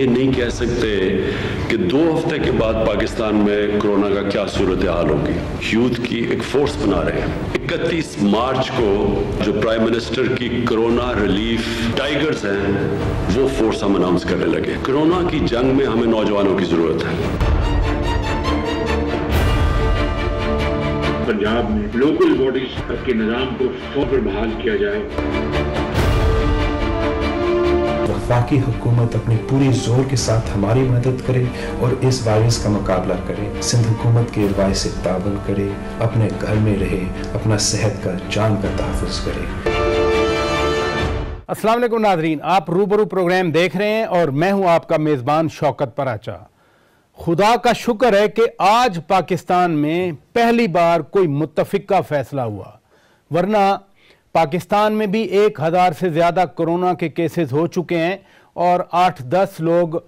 ये नहीं कह सकते कि 2 हफ्ते के बाद पाकिस्तान में कोरोना का क्या सूरत हाल होगी। यूथ की एक फोर्स बना रहे हैं। 31 मार्च को जो प्राइम मिनिस्टर की कोरोना रिलीफ टाइगर्स हैं वो फोर्स हम अनाउंस करने लगे। कोरोना की जंग में हमें नौजवानों की जरूरत है। पंजाब में लोकल बॉडीज के निजाम को फौरन बहाल किया जाए। वफाकी हुकूमत अपनी पूरी जोर के साथ हमारी मदद करे और इस वायरस का मुकाबला करे। सिंध हुकूमत के एडवाइस से ताबन करे, अपने घर में रहे, अपना सेहत का जान का तहफ़्फ़ुज़ करे। अस्सलाम वालेकुम नाज़रीन, आप रूबरू प्रोग्राम देख रहे हैं और मैं हूं आपका मेज़बान शौकत पराचा। खुदा का शुक्र है कि आज पाकिस्तान में पहली बार कोई मुत्तफ़िक़ा फैसला हुआ, वरना पाकिस्तान में भी 1000 से ज़्यादा कोरोना के केसेस हो चुके हैं और 8-10 लोग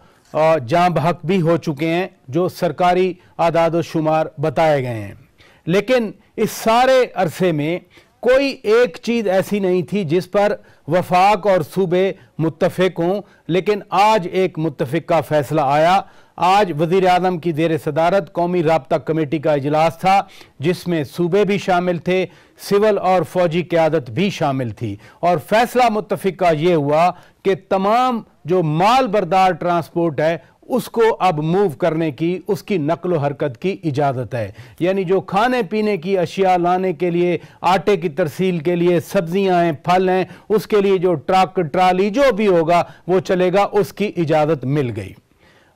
जाँ बहक भी हो चुके हैं, जो सरकारी आदाद व शुमार बताए गए हैं। लेकिन इस सारे अरसे में कोई एक चीज़ ऐसी नहीं थी जिस पर वफाक और सूबे मुत्तफ़िक हों, लेकिन आज एक मुत्तफ़िक़ा फ़ैसला आया। आज वज़ीर आज़म की ज़ेर सदारत कौमी राब्ता कमेटी का इजलास था, जिसमें सूबे भी शामिल थे, सिविल और फौजी क़यादत भी शामिल थी, और फैसला मुत्तफ़िक़ा ये हुआ कि तमाम जो माल बरदार ट्रांसपोर्ट है उसको अब मूव करने की, उसकी नकलो हरकत की इजाज़त है। यानी जो खाने पीने की अशिया लाने के लिए, आटे की तरसील के लिए, सब्जियां हैं, फल हैं, उसके लिए जो ट्रक ट्राली जो भी होगा वो चलेगा, उसकी इजाज़त मिल गई।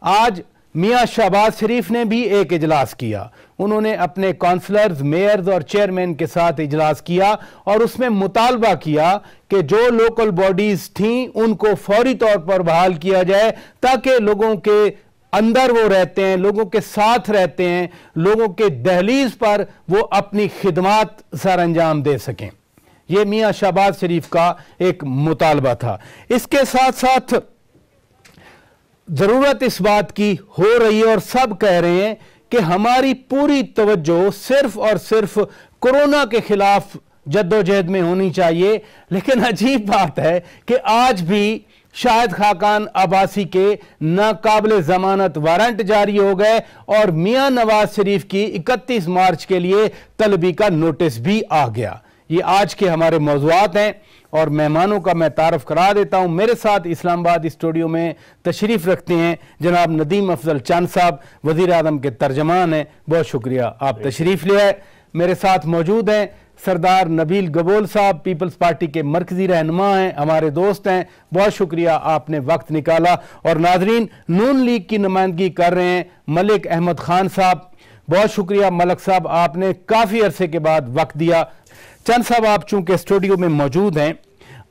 आज मियां शहबाज शरीफ ने भी एक इजलास किया। उन्होंने अपने काउंसलर्स, मेयर्स और चेयरमैन के साथ इजलास किया और उसमें मुतालबा किया कि जो लोकल बॉडीज थीं उनको फौरी तौर पर बहाल किया जाए, ताकि लोगों के अंदर वो रहते हैं, लोगों के साथ रहते हैं, लोगों के दहलीज पर वो अपनी खिदमात सर अंजाम दे सकें। ये मियां शहबाज शरीफ का एक मुतालबा था। इसके साथ साथ जरूरत इस बात की हो रही है और सब कह रहे हैं कि हमारी पूरी तवज्जो सिर्फ और सिर्फ कोरोना के खिलाफ जद्दोजहद में होनी चाहिए। लेकिन अजीब बात है कि आज भी शाहिद खाकान अब्बासी के नाकाबिल जमानत वारंट जारी हो गए और मियां नवाज शरीफ की 31 मार्च के लिए तलबी का नोटिस भी आ गया। ये आज के हमारे मौज़ूआत हैं और मेहमानों का मैं तारफ़ करा देता हूँ। मेरे साथ इस्लामाबाद स्टूडियो में तशरीफ़ रखते हैं जनाब नदीम अफजल चंद साहब, वज़ीर आज़म के तर्जमान हैं। बहुत शुक्रिया आप तशरीफ़ ले आए। मेरे साथ मौजूद हैं सरदार नबील गबोल साहब, पीपल्स पार्टी के मरकज़ी रहनुमा हैं, हमारे दोस्त हैं। बहुत शुक्रिया आपने वक्त निकाला। और नाजरीन, नून लीग की नुमाइंदगी कर रहे हैं मलिक अहमद ख़ान साहब। बहुत शुक्रिया मलिक साहब, आपने काफ़ी अरसे के बाद वक्त दिया। चंद साहब, आप चूंकि स्टूडियो में मौजूद हैं,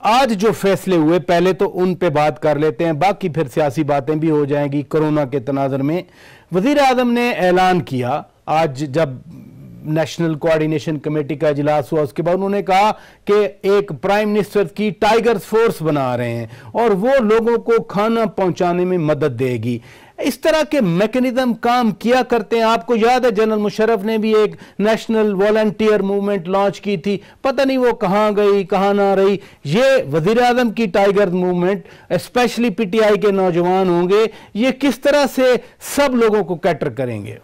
आज जो फैसले हुए पहले तो उन पे बात कर लेते हैं, बाकी फिर सियासी बातें भी हो जाएंगी कोरोना के तनाज़ुर में। वज़ीर आज़म ने ऐलान किया आज जब नेशनल कोऑर्डिनेशन कमेटी का इजलास हुआ, उसके बाद उन्होंने कहा कि एक प्राइम मिनिस्टर की टाइगर्स फोर्स बना रहे हैं और वो लोगों को खाना पहुंचाने में मदद देगी। इस तरह के मैकेनिज्म काम किया करते हैं। आपको याद है जनरल मुशर्रफ ने भी एक नेशनल वॉलंटियर मूवमेंट लॉन्च की थी, पता नहीं वो कहां गई कहां ना रही। ये वजीर आजम की टाइगर मूवमेंट, स्पेशली पीटीआई के नौजवान होंगे, ये किस तरह से सब लोगों को कैटर करेंगे?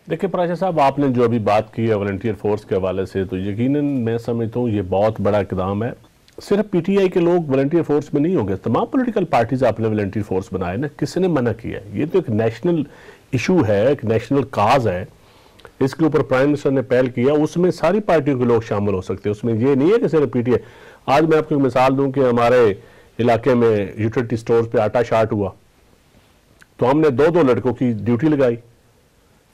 देखिए पराशा साहब, आपने जो अभी बात की है वॉलंटियर फोर्स के हवाले से, तो यकीनन मैं समझता हूँ ये बहुत बड़ा इक़दाम है। सिर्फ पीटीआई के लोग वॉलंटियर फोर्स में नहीं होंगे, तमाम पॉलिटिकल पार्टीज आपने वॉलंटियर फोर्स बनाए ना, किसी ने मना किया है? ये तो एक नेशनल इशू है, एक नेशनल काज है, इसके ऊपर प्राइम मिनिस्टर ने पहल किया, उसमें सारी पार्टियों के लोग शामिल हो सकते हैं। उसमें ये नहीं है कि सिर्फ पीटीआई। आज मैं आपको एक मिसाल दूं कि हमारे इलाके में यूटिलिटी स्टोर पे आटा शार्ट हुआ तो हमने 2-2 लड़कों की ड्यूटी लगाई।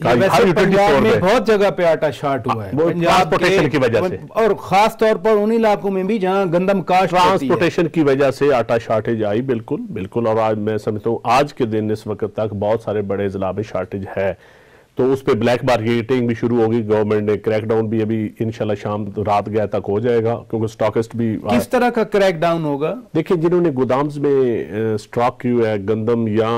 पंजाब में बहुत जगह पे आटा शार्ट हुआ है ट्रांसपोर्टेशन की वजह से, और खास तौर पर उन इलाकों में भी जहां गंदम काश्त ट्रांसपोर्टेशन की वजह से आटा शॉर्टेज आई। बिल्कुल बिल्कुल। और आज मैं समझता हूँ आज के दिन इस वक्त तक बहुत सारे बड़े जिला में शॉर्टेज है, तो उस पर ब्लैक मार्केटिंग भी शुरू होगी। गवर्नमेंट ने क्रैकडाउन भी अभी इंशाल्लाह शाम रात गया तक हो जाएगा, क्योंकि स्टॉकिस्ट भी। किस तरह का क्रैकडाउन होगा? देखिए, जिन्होंने गोदाम्स में स्टॉक किया है गंदम या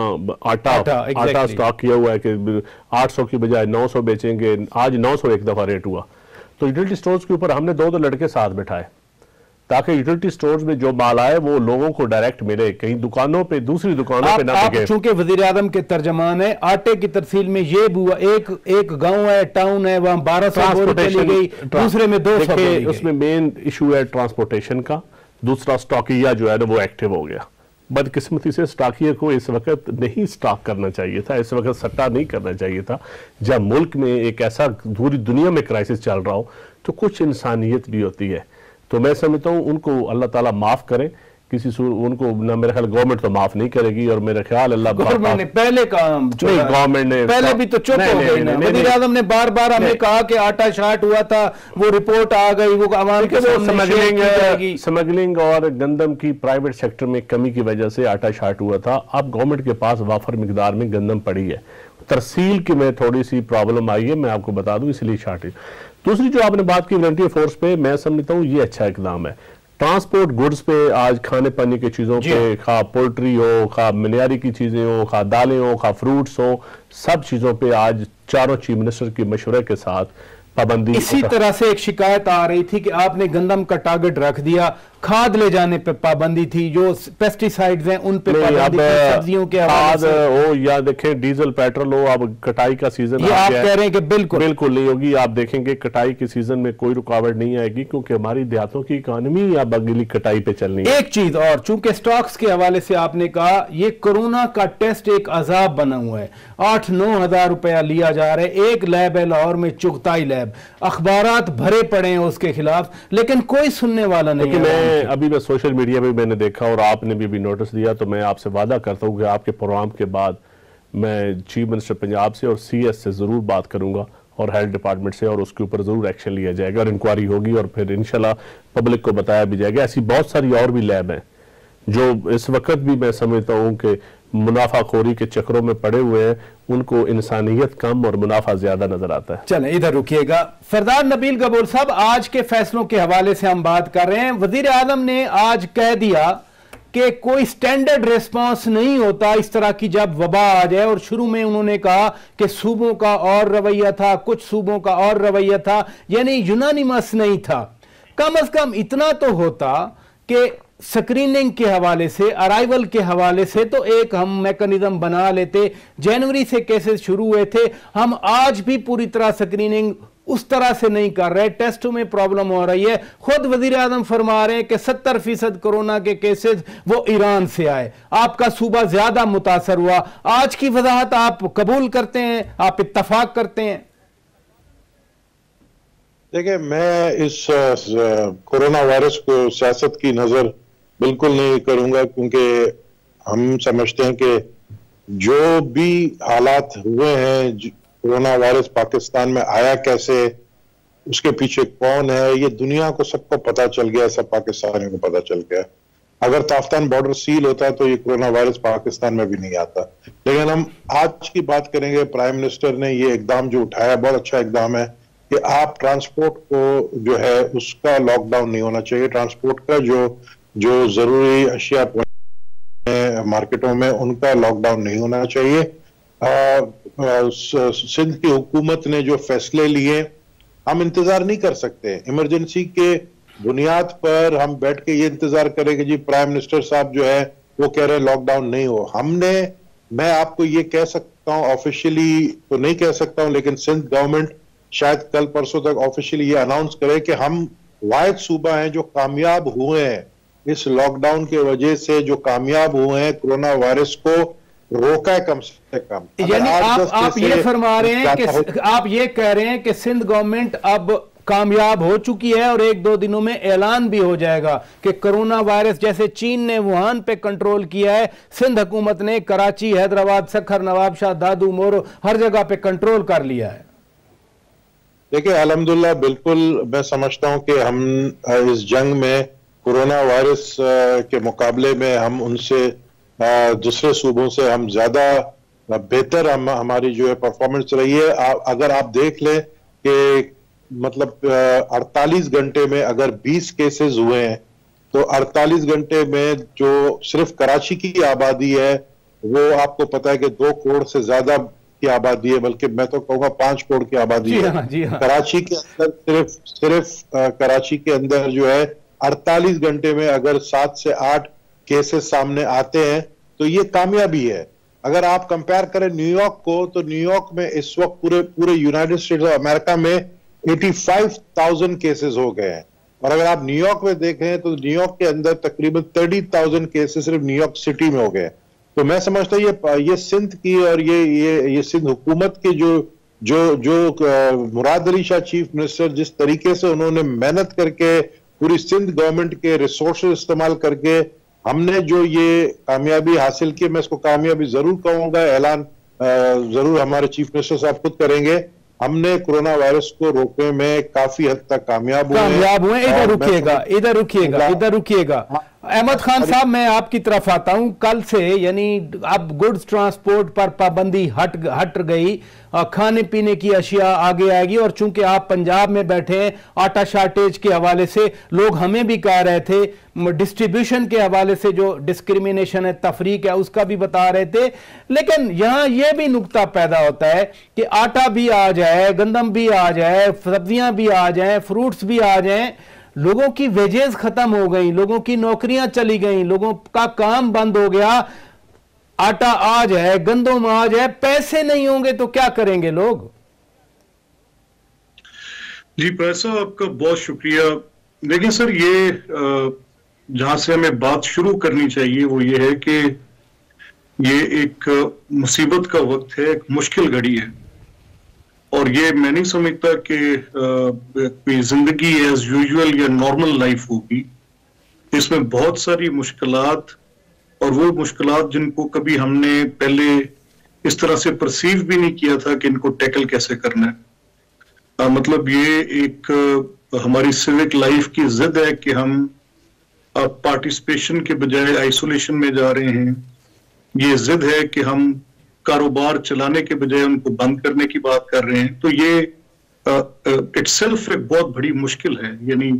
आटा स्टॉक किया हुआ है कि 800 की बजाय 900 बेचेंगे, आज 900 एक दफा रेट हुआ, तो यूटिलिटी स्टोर्स के ऊपर हमने 2 लड़के साथ बैठाए, ताकि यूटिलिटी स्टोर्स में जो माल आए वो लोगों को डायरेक्ट मिले, कहीं दुकानों पे दूसरी दुकानों पे ना बिके। चूंकि वजीर आजम के तर्जमान है, आटे की तरसील में ये हुआ, एक गांव है, टाउन है, वहां 1200 बोरी चली गई, दूसरे में 200 बोरी। उसमें मेन इशू है ट्रांसपोर्टेशन का। दूसरा स्टॉकिया जो है ना वो एक्टिव हो गया। बदकिस्मती से स्टॉकिया को इस वक्त नहीं स्टॉक करना चाहिए था, इस वक्त सट्टा नहीं करना चाहिए था। जब मुल्क में एक ऐसा पूरी दुनिया में क्राइसिस चल रहा हो तो कुछ इंसानियत भी होती है। तो मैं समझता हूँ उनको अल्लाह ताला माफ करे, उनको ना, मेरे ख्याल गवर्नमेंट तो माफ नहीं करेगी, और मेरे ख्याल अल्लाह गवर्नमेंट ने पहले काम, गवर्नमेंट ने पहले भी तो चुप हो गई ना। वज़ीर आज़म ने बार बार हमें कहा कि आटा शार्ट हुआ था, वो रिपोर्ट आ गई, वो आवाम के सामने स्मगलिंग और गंदम की प्राइवेट सेक्टर में कमी की वजह से आटा शार्ट हुआ था। अब गवर्नमेंट के पास वाफर मिकदार में गंदम पड़ी है, तरसील की में थोड़ी सी प्रॉब्लम आई है, मैं आपको बता दूं, इसलिए शार्टेज। दूसरी जो आपने बात की वॉलंटियर फोर्स पे, मैं समझता हूँ ये अच्छा इकदाम है। ट्रांसपोर्ट गुड्स पे आज खाने पानी की चीज़ों पे, खा पोल्ट्री हो, खा मिनियारी की चीज़ें हो, खा दालें हो, खा फ्रूट्स हो, सब चीज़ों पे आज चारों चीफ मिनिस्टर के मशवरे के साथ पाबंदी। इसी तरह से एक शिकायत आ रही थी कि आपने गंदम का टारगेट रख दिया, खाद ले जाने पे पाबंदी थी, जो पेस्टिसाइड्स हैं उन पे पाबंदी थी, सब्जियों के खाद हो या देखें डीजल पेट्रोल हो। अब कटाई का सीजन ये आप कह रहे हैं कि बिल्कुल नहीं होगी। आप देखेंगे कटाई के सीजन में कोई रुकावट नहीं आएगी, क्योंकि हमारी देहातों की इकोनॉमी अब अगली कटाई पे चलनी है। एक चीज और, चूंकि स्टॉक्स के हवाले से आपने कहा, ये कोरोना का टेस्ट एक अजाब बना हुआ है, 8-9 हजार रुपया लिया जा रहा है। एक लैब है लाहौर में, चुगताई लैब, अखबारात भरे पड़े हैं उसके खिलाफ, लेकिन कोई सुनने वाला नहीं है। अभी मैं सोशल मीडिया पे मैंने देखा और आपने भी नोटिस दिया, तो मैं आपसे वादा करता हूं कि आपके प्रोग्राम के बाद मैं चीफ मिनिस्टर पंजाब से और CS से जरूर बात करूंगा और हेल्थ डिपार्टमेंट से, और उसके ऊपर जरूर एक्शन लिया जाएगा और इंक्वायरी होगी और फिर इंशाल्लाह पब्लिक को बताया भी जाएगा। ऐसी बहुत सारी और भी लैब हैं जो इस वक्त भी मैं समझता हूं कि मुनाफाखोरी के चक्रों में पड़े हुए हैं, उनको इंसानियत कम और मुनाफा ज्यादा नजर आता है। चलें इधर रुकिएगा। सरदार नबील गबोर साहब, आज के फैसलों के हवाले से हम बात कर रहे हैं। वजीर आजम ने आज कह दिया कि कोई स्टैंडर्ड रिस्पांस नहीं होता इस तरह की जब वबा आ जाए, और शुरू में उन्होंने कहा कि सूबों का और रवैया था, कुछ सूबों का और रवैया था, यानी यूनानिमस नहीं था। कम अज कम इतना तो होता कि स्क्रीनिंग के हवाले से, अराइवल के हवाले से तो एक हम मैकेनिज्म बना लेते। जनवरी से केसेस शुरू हुए थे, हम आज भी पूरी तरह स्क्रीनिंग उस तरह से नहीं कर रहे, टेस्टों में प्रॉब्लम हो रही है। खुद वजीर आजम फरमा रहे हैं कि 70% कोरोना के केसेस वो ईरान से आए, आपका सूबा ज्यादा मुतासर हुआ। आज की वजाहत आप कबूल करते हैं, आप इत्तफाक करते हैं? देखिए, मैं इस कोरोना वायरस को सियासत की नजर बिल्कुल नहीं करूंगा, क्योंकि हम समझते हैं कि जो भी हालात हुए हैं, कोरोना वायरस पाकिस्तान में आया कैसे, उसके पीछे कौन है, ये दुनिया को सबको पता चल गया, सब पाकिस्तानियों को पता चल गया। अगर ताफ्तान बॉर्डर सील होता तो ये कोरोना वायरस पाकिस्तान में भी नहीं आता। लेकिन हम आज की बात करेंगे, प्राइम मिनिस्टर ने ये इकदाम जो उठाया बहुत अच्छा इकदाम है कि आप ट्रांसपोर्ट को जो है उसका लॉकडाउन नहीं होना चाहिए। ट्रांसपोर्ट का जो जरूरी अशिया मार्केटों में उनका लॉकडाउन नहीं होना चाहिए। सिंध की हुकूमत ने जो फैसले लिए, हम इंतजार नहीं कर सकते। इमरजेंसी के बुनियाद पर हम बैठ के ये इंतजार करें कि जी प्राइम मिनिस्टर साहब जो है वो कह रहे हैं लॉकडाउन नहीं हो। मैं आपको ये कह सकता हूं, ऑफिशियली तो नहीं कह सकता हूं, लेकिन सिंध गवर्नमेंट शायद कल परसों तक ऑफिशियली ये अनाउंस करे कि हम वाहिद सूबा हैं जो कामयाब हुए हैं इस लॉकडाउन की वजह से, जो कामयाब हुए हैं कोरोना वायरस को रोका है कम से कम। यानी आप ये फरमा रहे हैं कि आप ये कह रहे हैं कि सिंध गवर्नमेंट अब कामयाब हो चुकी है और 1-2 दिनों में ऐलान भी हो जाएगा कि कोरोना वायरस जैसे चीन ने वुहान पे कंट्रोल किया है, सिंध हुकूमत ने कराची, हैदराबाद, सखर, नवाबशाह, दादू, मोरो हर जगह पे कंट्रोल कर लिया है। देखिए, अल्हम्दुलिल्लाह, बिल्कुल मैं समझता हूं कि हम इस जंग में कोरोना वायरस के मुकाबले में हम उनसे दूसरे सूबों से हम ज्यादा बेहतर हमारी जो है परफॉर्मेंस रही है। अगर आप देख लें कि मतलब 48 घंटे में अगर 20 केसेस हुए हैं तो 48 घंटे में जो सिर्फ कराची की आबादी है वो आपको पता है कि 2 करोड़ से ज्यादा की आबादी है, बल्कि मैं तो कहूँगा 5 करोड़ की आबादी है। जी हाँ। कराची के अंदर सिर्फ कराची के अंदर जो है 48 घंटे में अगर 7 से 8 केसेस सामने आते हैं तो ये कामयाबी है। अगर आप कंपेयर करें न्यूयॉर्क को, तो न्यूयॉर्क में इस वक्त पूरे यूनाइटेड स्टेट्स ऑफ अमेरिका में 85,000 केसेस हो गए हैं। और अगर आप न्यूयॉर्क में देखें तो न्यूयॉर्क के अंदर तकरीबन 30,000 केसेस सिर्फ न्यूयॉर्क सिटी में हो गए। तो मैं समझता हूं ये सिंध की और ये सिंध हुकूमत के जो मुराद अली शाह चीफ मिनिस्टर, जिस तरीके से उन्होंने मेहनत करके पूरी सिंध गवर्नमेंट के रिसोर्सेज इस्तेमाल करके हमने जो ये कामयाबी हासिल की, मैं इसको कामयाबी जरूर कहूंगा, ऐलान जरूर हमारे चीफ मिनिस्टर साहब खुद करेंगे। हमने कोरोना वायरस को रोकने में काफी हद तक कामयाब हुए। इधर रुकिएगा अहमद खान साहब, मैं आपकी तरफ आता हूं। कल से यानी अब गुड्स ट्रांसपोर्ट पर पाबंदी हट गई, खाने पीने की अशिया आगे आएगी। और चूंकि आप पंजाब में बैठे हैं, आटा शार्टेज के हवाले से लोग हमें भी कह रहे थे, डिस्ट्रीब्यूशन के हवाले से जो डिस्क्रिमिनेशन है, तफरीक है, उसका भी बता रहे थे। लेकिन यहां यह भी नुक्ता पैदा होता है कि आटा भी आ जाए, गंदम भी आ जाए, सब्जियां भी आ जाए, फ्रूट्स भी आ जाए, लोगों की वेजेस खत्म हो गई, लोगों की नौकरियां चली गई, लोगों का काम बंद हो गया। आटा आ जाए, गंदम आ जाए, पैसे नहीं होंगे तो क्या करेंगे लोग? जी पैसा, आपका बहुत शुक्रिया। लेकिन सर, ये जहां से हमें बात शुरू करनी चाहिए वो ये है कि ये एक मुसीबत का वक्त है, एक मुश्किल घड़ी है। और ये मैं नहीं समझता कि कोई जिंदगी एज यूजुअल या नॉर्मल लाइफ होगी। इसमें बहुत सारी मुश्किलात, और वो मुश्किलात जिनको कभी हमने पहले इस तरह से परसीव भी नहीं किया था कि इनको टैकल कैसे करना है। मतलब ये एक हमारी सिविक लाइफ की जिद है कि हम पार्टिसिपेशन के बजाय आइसोलेशन में जा रहे हैं। ये जिद है कि हम कारोबार चलाने के बजाय उनको बंद करने की बात कर रहे हैं। तो ये इटसेल्फ एक बहुत बड़ी मुश्किल है। यानी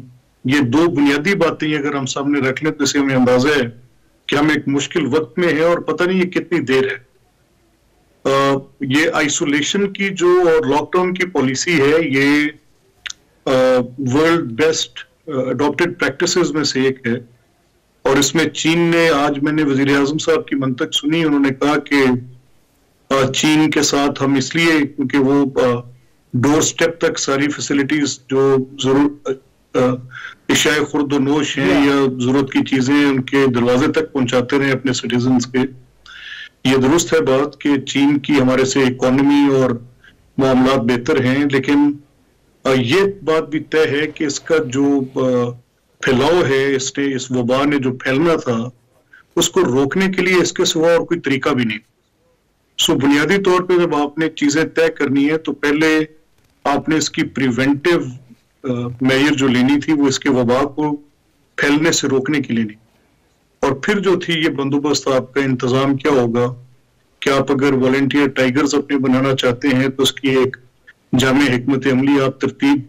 ये दो बुनियादी बातें अगर हम सामने रख लें तो इससे हमें अंदाजा है कि हम एक मुश्किल वक्त में हैं और पता नहीं ये कितनी देर है। ये आइसोलेशन की जो और लॉकडाउन की पॉलिसी है, ये वर्ल्ड बेस्ट अडॉप्टेड प्रैक्टिसेस में से एक है। और इसमें चीन ने, आज मैंने वजीर आजम साहब की मंतक सुनी, उन्होंने कहा कि चीन के साथ हम इसलिए, क्योंकि वो डोर स्टेप तक सारी फैसिलिटीज जो जरूर इशाए खुर्दोनोश हैं या जरूरत की चीजें उनके दरवाजे तक पहुंचाते रहे अपने सिटीजन्स के। ये दुरुस्त है बात कि चीन की हमारे से इकोनॉमी और मामलात बेहतर हैं, लेकिन ये बात भी तय है कि इसका जो फैलाव है, इस वबा ने जो फैलना था, उसको रोकने के लिए इसके सिवा और कोई तरीका भी नहीं। सो बुनियादी तौर पे जब आपने चीजें तय करनी है तो पहले आपने इसकी प्रिवेंटिव मेजर जो लेनी थी वो इसके वबा को फैलने से रोकने के लिए नहीं। और फिर जो थी ये बंदोबस्त, आपका इंतजाम क्या होगा कि आप अगर वॉलंटियर टाइगर्स अपने बनाना चाहते हैं तो उसकी एक जामे हिकमत अमली आप तरतीब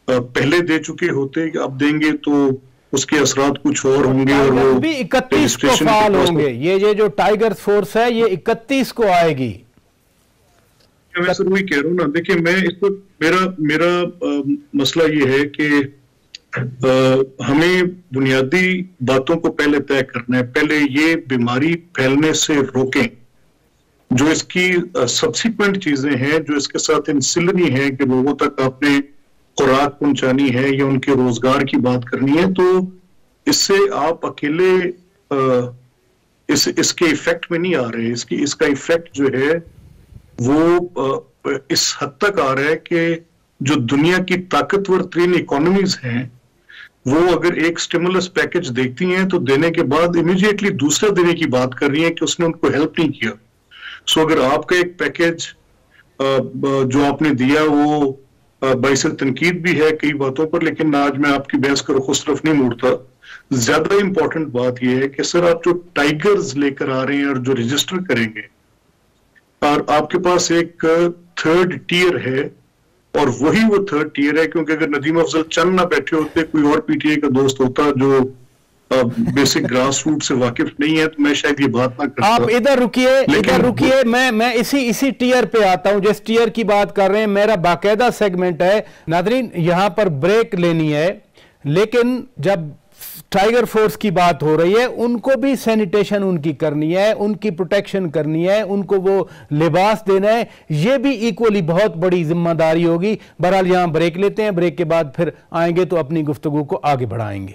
पहले दे चुके होते, अब देंगे तो उसके असरात कुछ और होंगे। और वो भी 31 को फाल होंगे। ये जो टाइगर फोर्स है ये 31 को आएगी। मैं सर वही कह रहा हूँ ना। देखिए, मैं इसको मेरा मसला ये है कि हमें बुनियादी बातों को पहले तय करना है। पहले ये बीमारी फैलने से रोकें। जो इसकी सब्सिक्वेंट चीजें हैं, जो इसके साथ इंसिलरी है कि लोगों तक आपने खुराक पहुंचानी है या उनके रोजगार की बात करनी है, तो इससे आप अकेले इसके इफेक्ट में नहीं आ रहे। इसका इफेक्ट जो है वो इस हद तक आ रहा है कि जो दुनिया की ताकतवर तरीन इकोनॉमीज हैं वो अगर एक स्टिमुलस पैकेज देखती हैं तो देने के बाद इमीडिएटली दूसरा देने की बात कर रही है कि उसने उनको हेल्प नहीं किया। सो अगर आपका एक पैकेज जो आपने दिया वो बाइस तनकीद भी है कई बातों पर, लेकिन आज मैं आपकी बहस का रुख उस तरफ नहीं मोड़ता। ज्यादा इंपॉर्टेंट बात यह है कि सर आप जो टाइगर्स लेकर आ रहे हैं और जो रजिस्टर करेंगे, और आपके पास एक थर्ड टियर है, और वही वो थर्ड टियर है, क्योंकि अगर नदीम अफजल चंद ना बैठे होते, कोई और पीटीआई का दोस्त होता जो बेसिक ग्रास रूट से वाकिफ नहीं है, तो मैं शायद ये बात ना करता। आप इधर रुकिए, मैं इसी टियर पे आता हूं जिस टियर की बात कर रहे हैं। मेरा बाकायदा सेगमेंट है। नादरीन, यहां पर ब्रेक लेनी है, लेकिन जब टाइगर फोर्स की बात हो रही है, उनको भी सैनिटेशन उनकी करनी है, उनकी प्रोटेक्शन करनी है, उनको वो लिबास देना है, ये भी इक्वली बहुत बड़ी जिम्मेदारी होगी। बहरहाल यहां ब्रेक लेते हैं, ब्रेक के बाद फिर आएंगे तो अपनी गुफ्तगू को आगे बढ़ाएंगे।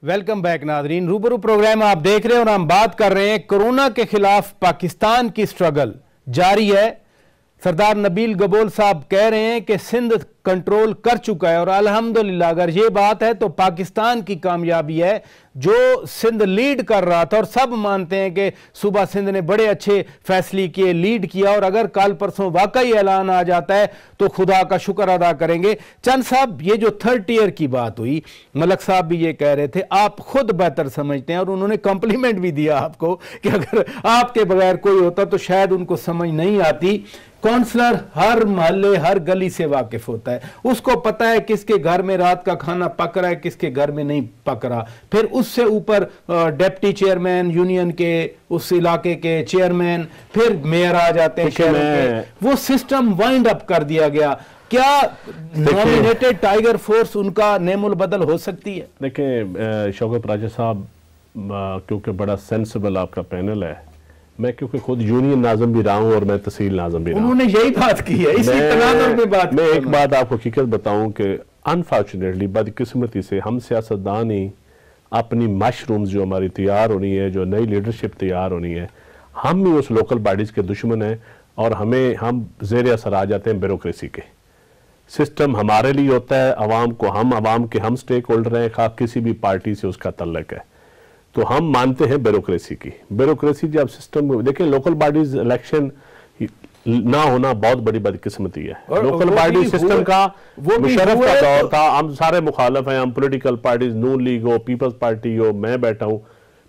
वेलकम बैक नाजरीन, रूबरू प्रोग्राम आप देख रहे हैं और हम बात कर रहे हैं कोरोना के खिलाफ पाकिस्तान की स्ट्रगल जारी है। सरदार नबील गबोल साहब कह रहे हैं कि सिंध कंट्रोल कर चुका है और अल्हम्दुलिल्लाह अगर ये बात है तो पाकिस्तान की कामयाबी है। जो सिंध लीड कर रहा था और सब मानते हैं कि सूबा सिंध ने बड़े अच्छे फैसले किए, लीड किया, और अगर कल परसों वाकई ऐलान आ जाता है तो खुदा का शुक्र अदा करेंगे। चंद साहब, ये जो 3rd ईयर की बात हुई, मलक साहब भी ये कह रहे थे, आप खुद बेहतर समझते हैं और उन्होंने कॉम्प्लीमेंट भी दिया आपको कि अगर आपके बगैर कोई होता तो शायद उनको समझ नहीं आती। काउंसलर हर मोहल्ले हर गली से वाकिफ होता है, उसको पता है किसके घर में रात का खाना पक रहा है, किसके घर में नहीं पक रहा। फिर उससे ऊपर डिप्टी चेयरमैन यूनियन के, उस इलाके के चेयरमैन, फिर मेयर आ जाते हैं शहरों के। वो सिस्टम वाइंड अप कर दिया गया। क्या नॉमिनेटेड टाइगर फोर्स उनका नेमुल बदल हो सकती है? देखिए शौकत राजा साहब, क्योंकि बड़ा सेंसिबल आपका पैनल है, मैं क्योंकि खुद यूनियन नाज़िम भी रहा हूं और मैं तहसील नाज़िम भी रहा हूं, उन्होंने यही बात की है, इसी तनाज़ुर में बात। मैं एक बात आपको हकीकत बताऊं कि अनफॉर्चुनेटली, बदकिस्मती से, हम सियासतदान ही अपनी मशरूम्स जो हमारी तैयार होनी है, जो नई लीडरशिप तैयार होनी है, हम भी उस लोकल बॉडीज़ के दुश्मन हैं और हम ज़ेर असर आ जाते हैं ब्यूरोक्रेसी के। सिस्टम हमारे लिए होता है, अवाम को अवाम के हम स्टेक होल्डर हैं, खा किसी भी पार्टी से उसका तल्लक है, तो हम मानते हैं ब्यूरोक्रेसी की। ब्यूरोक्रेसी जब सिस्टम, देखिए लोकल बॉडीज इलेक्शन ना होना बहुत बड़ी बदकिस्मती है। लोकल बॉडी सिस्टम का वो मुशर्रफ का दौर था, हम सारे मुखालफ हैं, हम पॉलिटिकल पार्टीज, नून लीग हो, पीपल्स पार्टी हो, मैं बैठा हूं,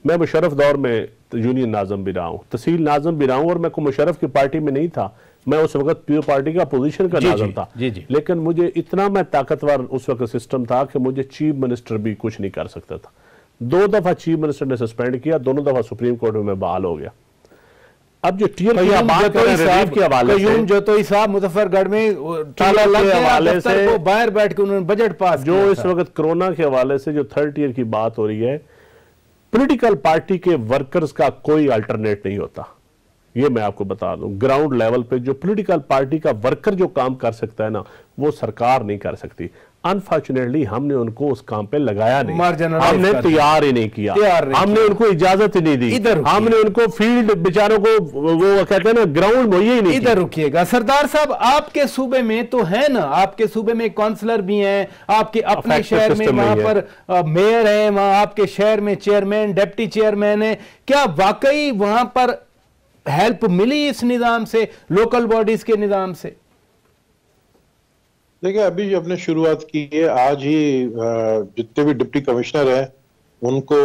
मैं मुशर्रफ दौर में यूनियन नाज़िम भी रहा हूं, तहसील नाज़िम भी रहा हूं, और मैं को मुशर्रफ की पार्टी में नहीं था, मैं उस वक्त पीओ पार्टी का पोजीशन का नाज़िम था। लेकिन मुझे इतना मैं ताकतवर उस वक्त सिस्टम था कि मुझे चीफ मिनिस्टर भी कुछ नहीं कर सकता था। 2 दफा चीफ मिनिस्टर ने सस्पेंड किया, दोनों दफा सुप्रीम कोर्ट में मैं बहाल हो गया। अब जो टीयर की बात कर रहे हैं रिलीफ के हवाले से, जोतोई साहब मुजफ्फरगढ़ में ताला लग गया, हवाले से वो बाहर बैठ के उन्होंने बजट पास जो इस वक्त कोरोना के हवाले से जो 3rd ईयर की बात हो रही है, पॉलिटिकल पार्टी के वर्कर्स का कोई अल्टरनेट नहीं होता। ये मैं आपको बता दूं, ग्राउंड लेवल पे जो पॉलिटिकल पार्टी का वर्कर जो काम कर सकता है ना, वो सरकार नहीं कर सकती। अनफॉर्चुनेटली हमने उनको उस काम पे लगाया नहीं, हमने तैयार ही नहीं किया, हमने उनको इजाजत ही नहीं दी, हमने उनको फील्ड बेचारों को वो कहते हैं ना ग्राउंड मुहैया ही नहीं। इधर रुकिएगा सरदार साहब, आपके सूबे में तो है ना, आपके सूबे में काउंसलर भी हैं, आपके अपने शहर में वहां पर मेयर है, वहां आपके शहर में चेयरमैन डिप्टी चेयरमैन है, क्या वाकई वहां पर हेल्प मिली इस निजाम से, लोकल बॉडीज के निजाम से? देखिए अभी अपने शुरुआत की है, आज ही जितने भी डिप्टी कमिश्नर हैं उनको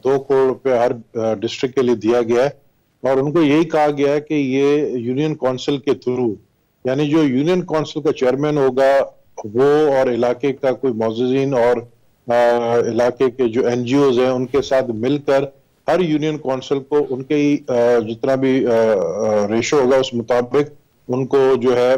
2 करोड़ रुपए हर डिस्ट्रिक्ट के लिए दिया गया है, और उनको यही कहा गया है कि ये यूनियन काउंसिल के थ्रू, यानी जो यूनियन काउंसिल का चेयरमैन होगा वो और इलाके का कोई मौजूदीन और इलाके के जो NGOs हैं उनके साथ मिलकर हर यूनियन काउंसिल को उनके ही जितना भी रेशो होगा उस मुताबिक उनको जो है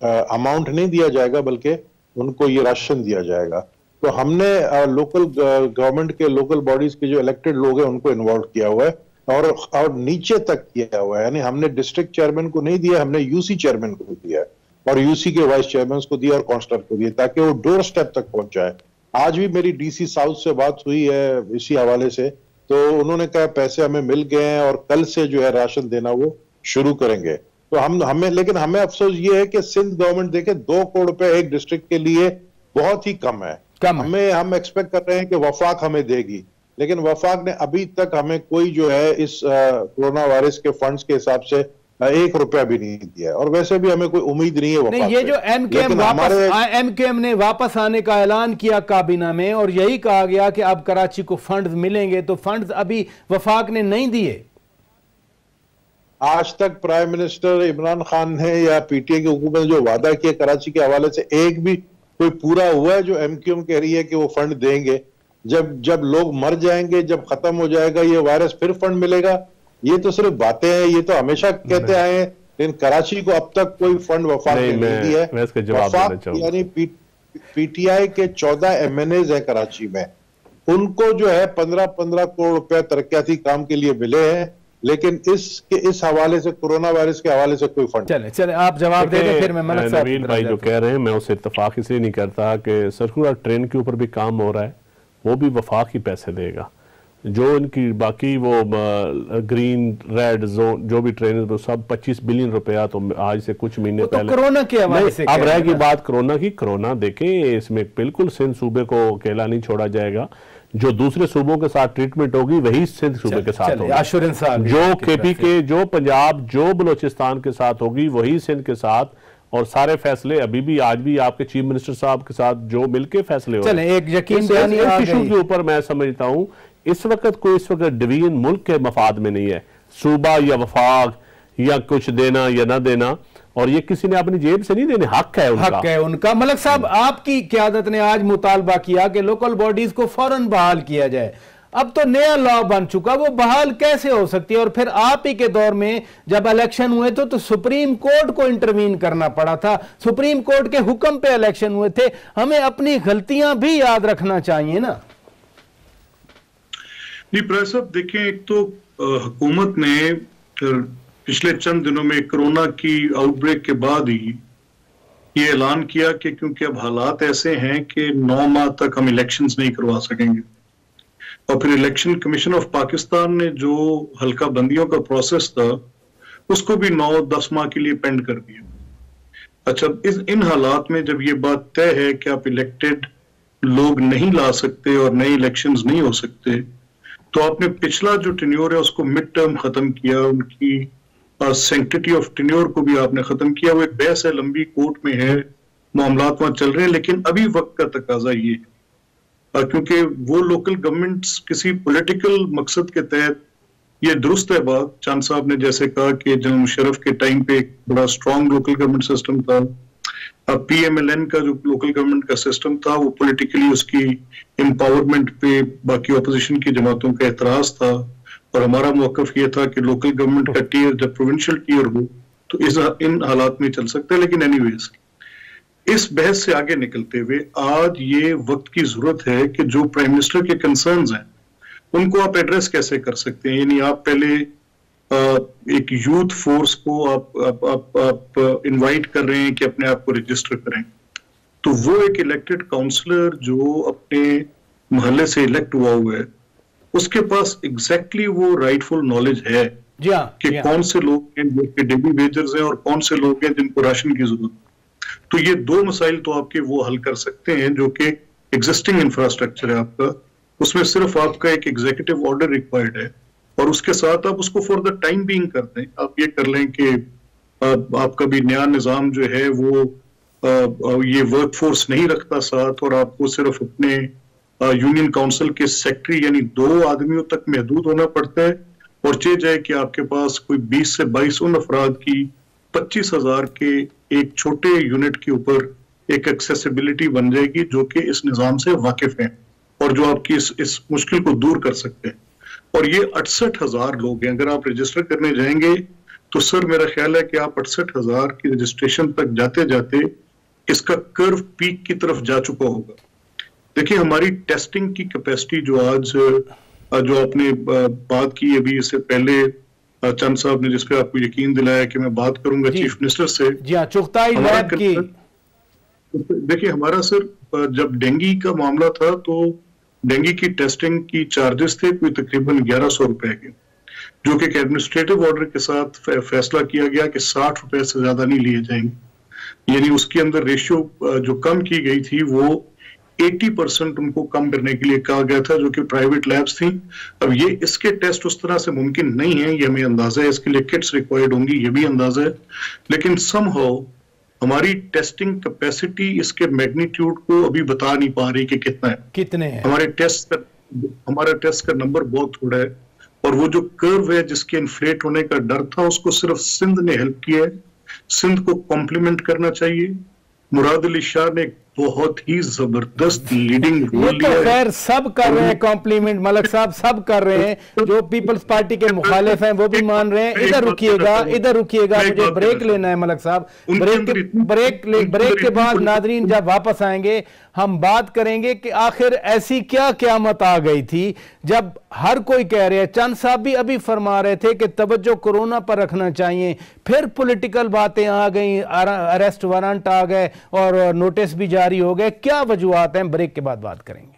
अमाउंट नहीं दिया जाएगा, बल्कि उनको ये राशन दिया जाएगा। तो हमने लोकल गवर्नमेंट के, लोकल बॉडीज के जो इलेक्टेड लोग हैं उनको इन्वॉल्व किया हुआ है और नीचे तक किया हुआ है, यानी हमने डिस्ट्रिक्ट चेयरमैन को नहीं दिया, हमने यूसी चेयरमैन को दिया है और यूसी के वाइस चेयरमैन को दिया और काउंसलर को दिया, ताकि वो डोर स्टेप तक पहुंच जाए। आज भी मेरी DC साउथ से बात हुई है इसी हवाले से, तो उन्होंने कहा पैसे हमें मिल गए हैं और कल से जो है राशन देना वो शुरू करेंगे। तो लेकिन हमें अफसोस ये है कि सिंध गवर्नमेंट देखे 2 करोड़ रुपए एक डिस्ट्रिक्ट के लिए बहुत ही कम है। हम एक्सपेक्ट कर रहे हैं कि वफाक हमें देगी, लेकिन वफाक ने अभी तक हमें कोई जो है इस कोरोना वायरस के फंड्स के हिसाब से 1 रुपया भी नहीं दिया, और वैसे भी हमें कोई उम्मीद नहीं है वफाक नहीं। ये जो MKM ने वापस आने का ऐलान किया काबीना में और यही कहा गया कि अब कराची को फंड्स मिलेंगे, तो फंड्स अभी वफाक ने नहीं दिए। आज तक प्राइम मिनिस्टर इमरान खान ने या PTI की हुकूमत ने जो वादा किया कराची के हवाले से, एक भी कोई पूरा हुआ है? जो MKM कह रही है कि वो फंड देंगे, जब लोग मर जाएंगे, जब खत्म हो जाएगा ये वायरस, फिर फंड मिलेगा? ये तो सिर्फ बातें हैं, ये तो हमेशा कहते आए हैं लेकिन कराची को अब तक कोई फंड वफाक ने नहीं दिया है। मैं इसका जवाब देना चाहूंगा। यानी पीटीआई के 14 MNAs हैं कराची में, उनको जो है 15-15 करोड़ रुपए तरक्याती काम के लिए मिले हैं, लेकिन इस हवाले से, कोरोना वायरस के हवाले से कोई फंड। चले आप जवाब दे दें, फिर मैं मलिक साहब नवीन भाई जो कह रहे हैं, मैं उससे इत्तेफाक इसलिए नहीं करता कि सर्कुलर ट्रेन के ऊपर भी काम हो रहा है, वो भी वफाक ही पैसे देगा। जो इनकी बाकी वो ग्रीन रेड जोन जो भी ट्रेन, वो सब 25 बिलियन रुपया तो आज से कुछ महीने पहले कोरोना के हवाले से। अब रहेगी बात कोरोना की। कोरोना देखें, इसमें बिल्कुल सिंध सूबे को अकेला नहीं छोड़ा जाएगा। जो दूसरे सूबों के साथ ट्रीटमेंट होगी वही सिंध सूबे के साथ होगी। जो KP के, जो पंजाब, जो बलोचिस्तान के साथ होगी वही सिंध के साथ। और सारे फैसले अभी भी, आज भी आपके चीफ मिनिस्टर साहब के साथ जो मिलके फैसले हो रहे हैं, एक यकीन इशू के ऊपर मैं समझता हूं इस वक्त डिवीजन मुल्क के मफाद में नहीं है, सूबा या वफाक या कुछ देना या ना देना, और ये किसी ने अपनी जेब से नहीं देने, हक है उनका। मलिक साहब, आपकी क़यादत ने आज मुतालबा किया कि लोकल बॉडीज को फौरन बहाल किया जाए। अब तो नया लॉ बन चुका, वो बहाल कैसे हो सकती है? और फिर आप ही के दौर में जब इलेक्शन हुए तो सुप्रीम कोर्ट को इंटरवीन करना पड़ा था, सुप्रीम कोर्ट के हुक्म पे इलेक्शन हुए थे। हमें अपनी गलतियां भी याद रखना चाहिए ना। जी प्रेस साहब, देखें, एक तो हुकूमत ने पिछले चंद दिनों में कोरोना की आउटब्रेक के बाद ही ये ऐलान किया कि क्योंकि अब हालात ऐसे हैं कि 9 माह तक हम इलेक्शंस नहीं करवा सकेंगे। और फिर इलेक्शन कमीशन ऑफ पाकिस्तान ने जो हल्का बंदियों का प्रोसेस था उसको भी 9-10 माह के लिए पेंड कर दिया। अच्छा, इन हालात में जब ये बात तय है कि आप इलेक्टेड लोग नहीं ला सकते और नए इलेक्शंस नहीं हो सकते, तो आपने पिछला जो टेन्योर है उसको मिड टर्म खत्म किया, उनकी सैंक्टिटी ऑफ टेन्योर को भी आपने खत्म किया। वो एक बहस है, लंबी कोर्ट में है, मामलात वहां चल रहे हैं, लेकिन अभी वक्त का तकाजा ये है क्योंकि वो लोकल गवर्नमेंट्स किसी पॉलिटिकल मकसद के तहत, ये दुरुस्त है बात, चांद साहब ने जैसे कहा कि जनरल मुशर्रफ के टाइम पे एक बड़ा स्ट्रॉन्ग लोकल गवर्नमेंट सिस्टम था। PMLN का जो लोकल गवर्नमेंट का सिस्टम था वो पॉलिटिकली उसकी एम्पावरमेंट पे बाकी ऑपोजिशन की जमातों का एतराज था, और हमारा मौकफ ये था कि लोकल गवर्नमेंट का टीयर जब प्रोविंशियल टीयर हो तो इन हालात में चल सकता है। लेकिन एनीवेज, इस बहस से आगे निकलते हुए आज ये वक्त की जरूरत है कि जो प्राइम मिनिस्टर के कंसर्न्स हैं उनको आप एड्रेस कैसे कर सकते हैं। यानी आप पहले एक यूथ फोर्स को आप इनवाइट कर रहे हैं कि अपने आप को रजिस्टर करें, तो वो एक इलेक्टेड काउंसलर जो अपने मोहल्ले से इलेक्ट हुआ है उसके पास एग्जैक्टली वो राइटफुल नॉलेज है कि कौन से लोग हैं जो कि डेली वेजर्स हैं और कौन से लोग हैं जिनको राशन की जरूरत है। तो ये 2 मसाइल तो आपके वो हल कर सकते हैं जो कि एग्जिस्टिंग इंफ्रास्ट्रक्चर है आपका, उसमें सिर्फ आपका एक एग्जीक्यूटिव ऑर्डर रिक्वायर्ड है और उसके साथ आप उसको फॉर द टाइम बीइंग कर दें। आप ये कर लें कि आपका भी नया निजाम जो है वो ये वर्क फोर्स नहीं रखता साथ, और आपको सिर्फ अपने यूनियन काउंसिल के सेक्रेटरी यानी 2 आदमियों तक महदूद होना पड़ता है, और चे जाए कि आपके पास कोई 20 से 22 उन अफराद की 25,000 के एक छोटे यूनिट के ऊपर एक एक्सेसिबिलिटी बन जाएगी जो कि इस निजाम से वाकिफ है और जो आपकी इस मुश्किल को दूर कर सकते हैं। और ये 68,000 लोग हैं। अगर आप रजिस्टर करने जाएंगे तो सर मेरा ख्याल है कि आप 68,000 की रजिस्ट्रेशन तक जाते जाते इसका कर्व पीक की तरफ जा चुका होगा। देखिए, हमारी टेस्टिंग की कैपेसिटी जो आज जो आपने बात की अभी इससे पहले चंद साहब ने, जिस पे आपको यकीन दिलाया कि मैं बात करूंगा चीफ मिनिस्टर से। जी हाँ, चुगताई लैब की। देखिए, हमारा सर जब डेंगू का मामला था तो डेंगू की टेस्टिंग की चार्जेस थे कोई तकरीबन 1100 रुपए के, जो कि एक एडमिनिस्ट्रेटिव ऑर्डर के साथ फैसला किया गया कि 60 रुपए से ज्यादा नहीं लिए जाएंगे। यानी उसके अंदर रेशियो जो कम की गई थी वो 80% उनको कम करने के लिए कहा गया था, जो कि प्राइवेट लैब्स थी। अब ये इसके टेस्ट उस तरह से मुमकिन नहीं है, ये हमें अंदाजा है, इसके लिए किट्स रिक्वायर्ड होंगी, ये भी अंदाजा है। लेकिन समहाउ हमारी टेस्टिंग कैपेसिटी इसके मैग्नीट्यूड को अभी बता नहीं पा रही कि कितने हैं। हमारा टेस्ट का नंबर बहुत थोड़ा है, और वो जो कर्व है जिसके इन्फ्लेट होने का डर था उसको सिर्फ सिंध ने हेल्प किया है। सिंध को कॉम्प्लीमेंट करना चाहिए। मुराद अली शाह ने बहुत ही जबरदस्त लीडिंग ये रोल तो लिया है। खैर सब कर रहे हैं कॉम्प्लीमेंट, मलक साहब सब कर रहे हैं, जो पीपल्स पार्टी के मुखालिफ हैं वो भी मान रहे हैं। इधर रुकिएगा, इधर रुकिएगा, मुझे ब्रेक लेना है मलक साहब। ब्रेक के बाद नादरीन जब वापस आएंगे हम बात करेंगे कि आखिर ऐसी क्या क़यामत आ गई थी जब हर कोई कह रहे हैं, चंद साहब भी अभी फरमा रहे थे कि तवज्जो कोरोना पर रखना चाहिए, फिर पॉलिटिकल बातें आ गई, अरेस्ट वारंट आ गए और नोटिस भी जारी हो गए। क्या वजूहात हैं, ब्रेक के बाद बात करेंगे।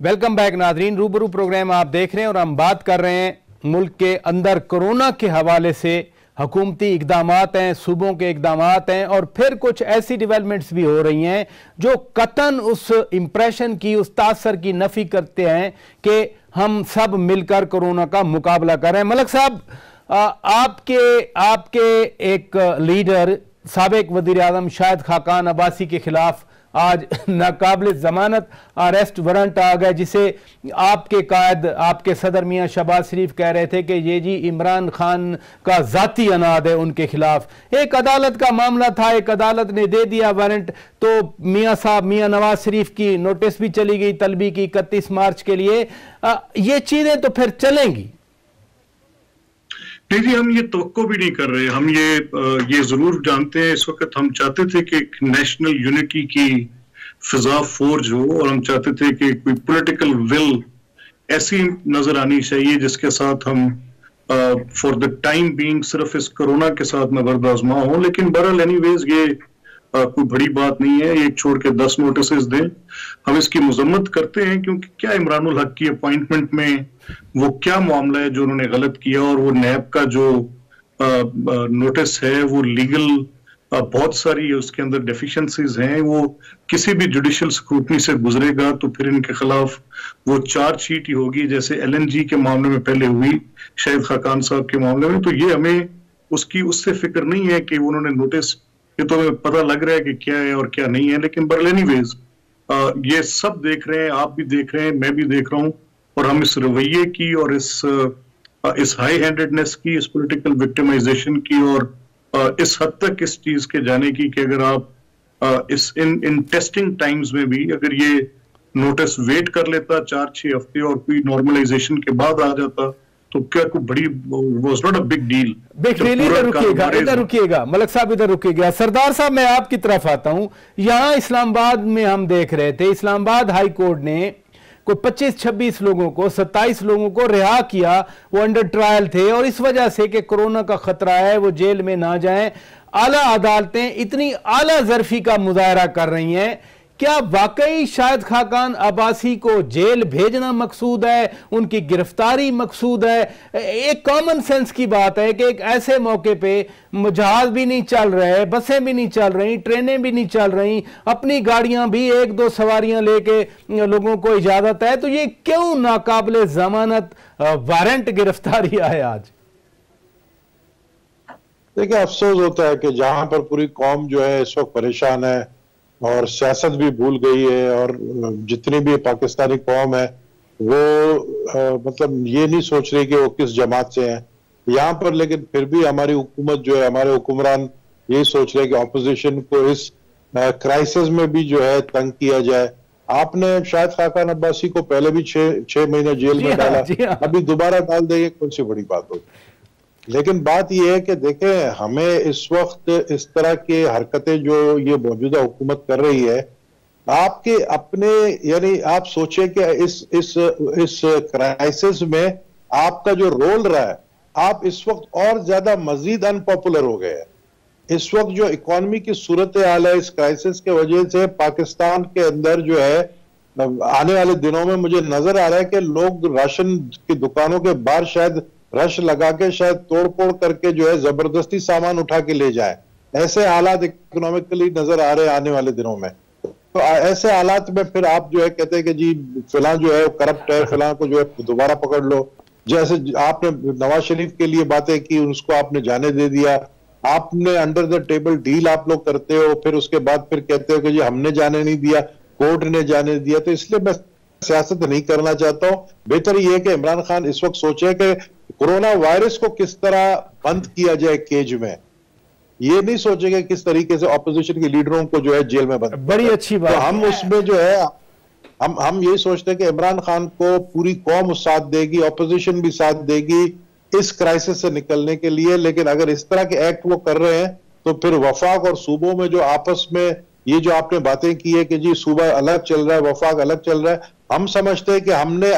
वेलकम बैक नादरीन, रूबरू प्रोग्राम आप देख रहे हैं और हम बात कर रहे हैं मुल्क के अंदर कोरोना के हवाले से हुकूमती इकदामात हैं, सूबों के इकदामात हैं और फिर कुछ ऐसी डेवलपमेंट्स भी हो रही हैं जो कतन उस इंप्रेशन की, उस तासर की नफी करते हैं कि हम सब मिलकर कोरोना का मुकाबला कर रहे हैं। मलक साहब, आपके एक लीडर साबिक वज़ीर आज़म शाहिद खाकान अब्बासी के खिलाफ आज नाकाबिल जमानत अरेस्ट वारंट आ गए, जिसे आपके कायद, आपके सदर मियां शहबाज शरीफ कह रहे थे कि ये जी इमरान खान का जाती अनाद है उनके खिलाफ। एक अदालत का मामला था, एक अदालत ने दे दिया वारंट, तो मियां साहब, मियां नवाज शरीफ की नोटिस भी चली गई तलबी की 31 मार्च के लिए। ये चीजें तो फिर चलेंगी? नहीं जी, हम ये तवक्को भी नहीं कर रहे। हम ये जरूर जानते हैं, इस वक्त हम चाहते थे कि एक नेशनल यूनिटी की फिजा फोर्ज हो और हम चाहते थे कि कोई पॉलिटिकल विल ऐसी नजर आनी चाहिए जिसके साथ हम फॉर द टाइम बीइंग सिर्फ इस कोरोना के साथ नबर्द आजमा हो। लेकिन बहरहाल एनीवेज ये कोई बड़ी बात नहीं है, एक छोड़ के 10 नोटिस दें। हम इसकी मजम्मत करते हैं क्योंकि क्या इमरानुल हक की अपॉइंटमेंट में वो क्या मामला है जो उन्होंने गलत किया, और वो नैब का जो नोटिस है वो लीगल बहुत सारी उसके अंदर डेफिशिएंसीज हैं, वो किसी भी जुडिशियल स्क्रूटनी से गुजरेगा तो फिर इनके खिलाफ वो चार्जशीट ही होगी जैसे LNG के मामले में पहले हुई, शाहिद खाकान साहब के मामले में। तो ये हमें उससे फिक्र नहीं है कि उन्होंने नोटिस, ये तो हमें पता लग रहा है कि क्या है और क्या नहीं है। लेकिन बट एनीवेज ये सब देख रहे हैं, आप भी देख रहे हैं, मैं भी देख रहा हूं, और हम इस रवैये की और इस हाई हैंडेडनेस की, इस पॉलिटिकल विक्टिमाइजेशन की और इस हद तक इस चीज के जाने की कि अगर आप इन टेस्टिंग टाइम्स में भी अगर ये नोटिस वेट कर लेता 4-6 हफ्ते और कोई नॉर्मलाइजेशन के बाद आ जाता तो क्या कोई बड़ी was not a big deal. इधर रुकिएगा मलक साहब, इधर रुकिएगा। सरदार साहब, मैं आपकी तरफ आता हूं। यहां इस्लामाबाद में हम देख रहे थे, इस्लामाबाद हाई कोर्ट ने कोई 25-26 लोगों को, 27 लोगों को रिहा किया, वो अंडर ट्रायल थे और इस वजह से कि कोरोना का खतरा है वो जेल में ना जाएं। आला अदालतें इतनी आला जरफी का मुजाहरा कर रही हैं। क्या वाकई शाहिद खाकान अब्बासी को जेल भेजना मकसूद है, उनकी गिरफ्तारी मकसूद है? एक कॉमन सेंस की बात है कि एक ऐसे मौके पे जहाज भी नहीं चल रहे, बसें भी नहीं चल रही, ट्रेनें भी नहीं चल रही, अपनी गाड़ियां भी 1-2 सवारियां लेके लोगों को इजाजत है, तो ये क्यों नाकाबिले जमानत वारंट गिरफ्तारी है आज? देखिए, अफसोस होता है कि जहां पर पूरी कौम जो है इस वक्त परेशान है और सियासत भी भूल गई है और जितनी भी पाकिस्तानी कौम है वो मतलब ये नहीं सोच रही कि वो किस जमात से हैं यहाँ पर, लेकिन फिर भी हमारी हुकूमत जो है, हमारे हुक्मरान यही सोच रहे हैं कि ऑपोजिशन को इस क्राइसिस में भी जो है तंग किया जाए। आपने शाहिद खाकान अब्बासी को पहले भी 6 महीने जेल में डाला, अभी दोबारा डाल देंगे, कौन सी बड़ी बात होगी। लेकिन बात यह है कि देखें, हमें इस वक्त इस तरह की हरकतें जो ये मौजूदा हुकूमत कर रही है, आपके अपने, यानी आप सोचें कि इस क्राइसिस में आपका जो रोल रहा है, आप इस वक्त और ज्यादा मजीद अनपॉपुलर हो गए हैं। इस वक्त जो इकॉनमी की सूरत हाल है, इस क्राइसिस के वजह से पाकिस्तान के अंदर जो है आने वाले दिनों में मुझे नजर आ रहा है कि लोग राशन की दुकानों के बाहर शायद रश लगा के, शायद तोड़-फोड़ करके जो है जबरदस्ती सामान उठा के ले जाए। ऐसे हालात इकोनॉमिकली नजर आ रहे हैं आने वाले दिनों में। तो ऐसे हालात में फिर आप जो है कहते हैं कि जी फिलहाल जो है करप्ट है, फिलहाल को जो है दोबारा पकड़ लो। जैसे आपने नवाज शरीफ के लिए बातें की, उसको आपने जाने दे दिया, आपने अंडर द टेबल डील आप लोग करते हो, फिर उसके बाद फिर कहते हो कि जी हमने जाने नहीं दिया, कोर्ट ने जाने दिया। तो इसलिए मैं सियासत नहीं करना चाहता हूं। बेहतर यह है कि इमरान खान इस वक्त सोचे कि कोरोना वायरस को किस तरह बंद किया जाए केज में। ये नहीं सोचेंगे किस तरीके से ऑपोजिशन के लीडरों को जो है जेल में बंद। बड़ी अच्छी बात। तो हम उसमें जो है हम ये सोचते हैं कि इमरान खान को पूरी कौम साथ देगी, ऑपोजिशन भी साथ देगी इस क्राइसिस से निकलने के लिए। लेकिन अगर इस तरह के एक्ट वो कर रहे हैं तो फिर वफाक और सूबों में जो आपस में ये जो आपने बातें की है कि जी सूबा अलग चल रहा है, वफाक अलग चल रहा है, हम समझते हैं कि हमने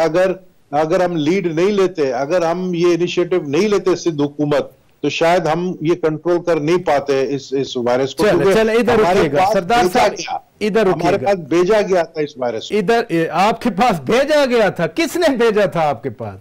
अगर हम लीड नहीं लेते, अगर हम ये इनिशिएटिव नहीं लेते सिंध हुकूमत, तो शायद हम ये कंट्रोल कर नहीं पाते इस वायरस को। चल इधर रुकिएगा सरदार साहब, इधर हमारे पास भेजा गया था इस वायरस को। इधर आपके पास भेजा गया था? किसने भेजा था आपके पास?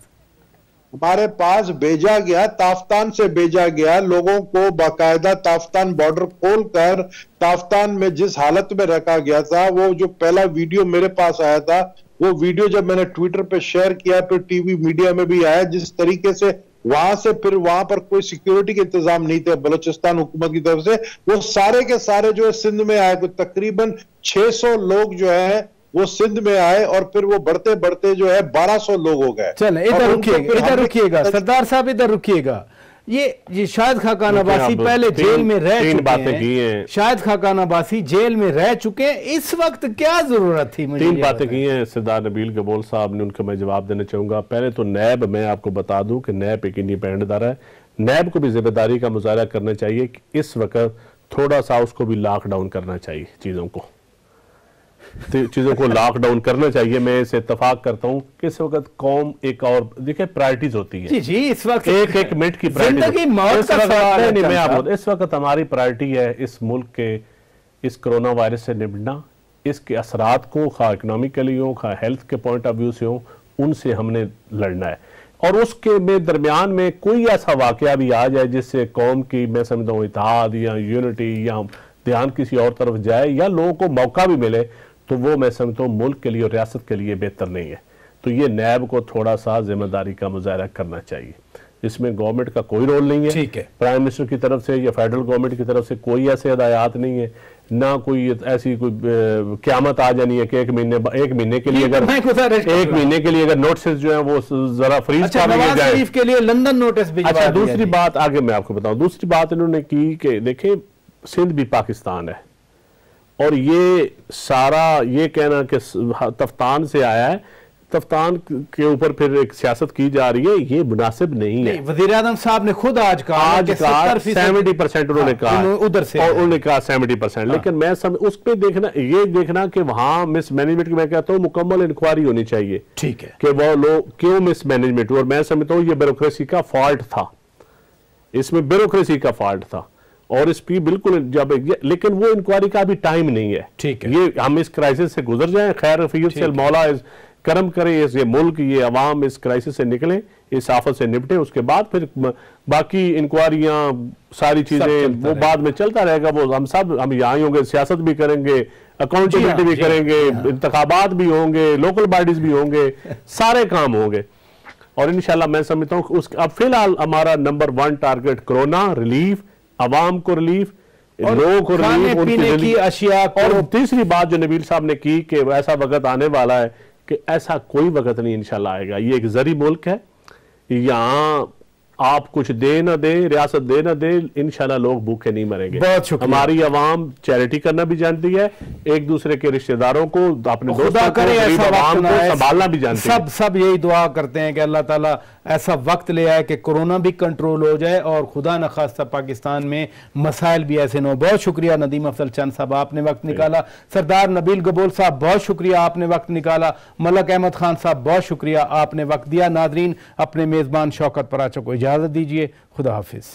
हमारे पास भेजा गया, ताफ्तान से भेजा गया, लोगों को बाकायदा ताफ्तान बॉर्डर खोलकर ताफ्तान में जिस हालत में रखा गया था, वो जो पहला वीडियो मेरे पास आया था, वो वीडियो जब मैंने ट्विटर पे शेयर किया, फिर टीवी मीडिया में भी आया, जिस तरीके से वहां से फिर वहां पर कोई सिक्योरिटी के इंतजाम नहीं थे बलूचिस्तान हुकूमत की तरफ से, वो सारे के सारे जो है सिंध में आए। तो तकरीबन 600 लोग जो है वो सिंध में आए और फिर वो बढ़ते बढ़ते जो है 1200 लोग हो गए। चल इधर रुकिएगा सरदार साहब, इधर रुकिएगा। ये शाहिद खाकान अब्बासी पहले जेल में रह चुके हैं, शाहिद खाकान अब्बासी जेल में रह चुके हैं, इस वक्त क्या जरूरत थी? मुझे 3 बातें की हैं सरदार नबील गबोल साहब ने, उनका मैं जवाब देना चाहूंगा। पहले तो नैब, मैं आपको बता दूं कि नैब एक इंडिपेंडेंट इदारा है, नैब को भी जिम्मेदारी का मुजाहरा करना चाहिए कि इस वक्त थोड़ा सा उसको भी लॉकडाउन करना चाहिए, चीजों को लॉकडाउन करना चाहिए। मैं इसे इत्तेफाक करता हूं कि इस वक्त कौम एक और देखिए प्रायोरिटीज होती है। जी इस वक्त एक मिनट की प्रायोरिटी, इस वक्त हमारी प्रायोरिटी है इस मुल्क के इस कोरोना वायरस से निपटना, इसके असरात को खा इकोनॉमिकली हो, खा हेल्थ के पॉइंट ऑफ व्यू से हो, उनसे हमने लड़ना है। और उसके में दरमियान में कोई ऐसा वाकया भी आ जाए जिससे कौम की, मैं समझता हूँ, इत्तेहाद या यूनिटी या ध्यान किसी और तरफ जाए या लोगों को मौका भी मिले, तो वो मैं समझता हूँ मुल्क के लिए और रियासत के लिए बेहतर नहीं है। तो ये नैब को थोड़ा सा जिम्मेदारी का मुजाहरा करना चाहिए। इसमें गवर्नमेंट का कोई रोल नहीं है, ठीक है, प्राइम मिनिस्टर की तरफ से या फेडरल गवर्नमेंट की तरफ से कोई ऐसे हिदायत नहीं है, ना कोई ऐसी कोई क़यामत आ जानी है कि एक महीने के लिए अगर नोटिस जो है वो जरा फ्रीज नवाज शरीफ के लिए लंदन नोटिस भी। अच्छा, दूसरी बात आगे मैं आपको बताऊं, दूसरी बात इन्होंने की कि देखें सिंध भी पाकिस्तान है और ये सारा ये कहना कि तफ्तान से आया है, तफ्तान के ऊपर फिर एक सियासत की जा रही है, ये मुनासिब नहीं है। वज़ीर आज़म साहब ने खुद आज कहा 70% उन्होंने कहा उधर से, और उन्होंने कहा 70%, लेकिन मैं उस पर देखना कि वहां मिसमैनेजमेंट की, मैं कहता हूँ मुकम्मल इंक्वायरी होनी चाहिए, ठीक है, कि वो लोग क्यों मिसमैनेजमेंट, और मैं समझता हूँ ये ब्यूरोक्रेसी का फॉल्ट था, इसमें ब्यूरोक्रेसी का फॉल्ट था और इस पर बिल्कुल लेकिन वो इंक्वायरी का भी टाइम नहीं है। ठीक है, ये हम इस क्राइसिस से गुजर जाएं, खैर फील से मौला करम करे, ये मुल्क, ये अवाम इस क्राइसिस से निकले, इस आफत से निपटे, उसके बाद फिर बाकी इंक्वायरियां सारी चीजें वो बाद में चलता रहेगा। वो हम यहाँ होंगे, सियासत भी करेंगे, अकाउंटेबिलिटी भी करेंगे, इंतखाबात भी होंगे, लोकल बॉडीज भी होंगे, सारे काम होंगे और इंशाल्लाह मैं समझता हूँ अब फिलहाल हमारा नंबर 1 टारगेट कोरोना रिलीफ, अवाम को रिलीफ, लोगों को रिलीफ, पीने की अशिया। और तीसरी बात जो नबील साहब ने की कि ऐसा वक्त आने वाला है कि ऐसा कोई वक्त नहीं इंशाल्लाह आएगा, ये एक जरी मुल्क है, यहाँ आप कुछ दे ना दे, रियासत दे ना दे, इंशाल्लाह लोग भूखे नहीं मरेंगे। बहुत शुक्रिया। हमारी आवाम चैरिटी करना भी जानती है, एक दूसरे के रिश्तेदारों को, अपने दोस्तों को, आवाम को संभालना भी जानती है। सब यही दुआ करते हैं कि अल्लाह ताला ऐसा वक्त ले आए कि कोरोना भी कंट्रोल हो जाए और खुदा न खास्ता पाकिस्तान में मसाइल भी ऐसे न हो। बहुत शुक्रिया नदीम अफजल चंद साहब, आपने वक्त निकाला। सरदार नबील गबोल साहब, बहुत शुक्रिया, आपने वक्त निकाला। मलक अहमद खान साहब, बहुत शुक्रिया, आपने वक्त दिया। नादरीन, अपने मेजबान शौकत पराचों को इजाजत दीजिए। खुदा हाफिज।